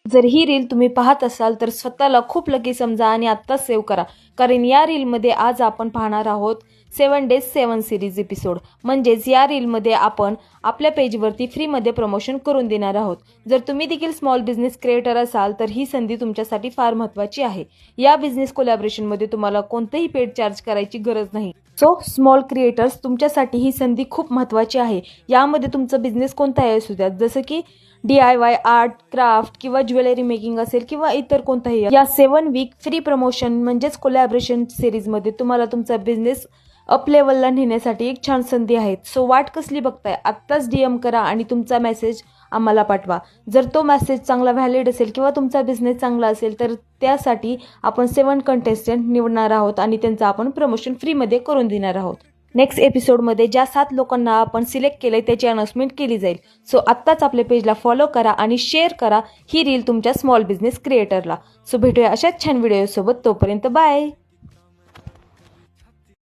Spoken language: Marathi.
जर ही रील तुम्ही पाहत असाल तर स्वतःला खूप लकी समजा आणि आत्ताच सेव्ह करा, कारण या रीलमध्ये आज आपण पाहणार आहोत 7 days 7 सिरीज एपिसोड. म्हणजेच या रीलमध्ये आपण आपल्या पेजवरती फ्रीमध्ये प्रमोशन करून देणार आहोत. जर तुम्ही देखील स्मॉल बिझनेस क्रिएटर असाल तर ही संधी तुमच्यासाठी फार महत्त्वाची आहे. या बिझनेस कोलॅबरेशनमध्ये तुम्हाला कोणतेही पेड चार्ज करायची गरज नाही. सो स्मॉल क्रिएटर्स, तुमच्यासाठी ही संधी खूप महत्त्वाची आहे. यामध्ये तुमचा बिझनेस कोणताही असू द्या, जसं की DIY, आर्ट, क्राफ्ट किंवा ज्वेलरी मेकिंग असेल किंवा इतर कोणताही, या 7 वीक फ्री प्रमोशन म्हणजेच कोलॅबरेशन सिरीजमध्ये तुम्हाला तुमचा बिझनेस अप लेवलला नेण्यासाठी एक छान संधी आहे. सो वाट कसली बघताय? आत्ताच DM करा आणि तुमचा मेसेज आम्हाला पाठवा. जर तो मेसेज चांगला व्हॅलिड असेल किंवा तुमचा बिझनेस चांगला असेल तर त्यासाठी आपण 7 कंटेस्टंट निवडणार आहोत आणि त्यांचं आपण प्रमोशन फ्रीमध्ये करून देणार आहोत. नेक्स्ट एपिसोडमध्ये ज्या 7 लोकांना आपण सिलेक्ट केलंय त्याची अनाउन्समेंट केली जाईल. सो आत्ताच आपल्या पेजला फॉलो करा आणि शेअर करा ही रील तुमच्या स्मॉल बिझनेस क्रिएटरला. सो भेटूया अशाच छान व्हिडिओसोबत. तोपर्यंत बाय.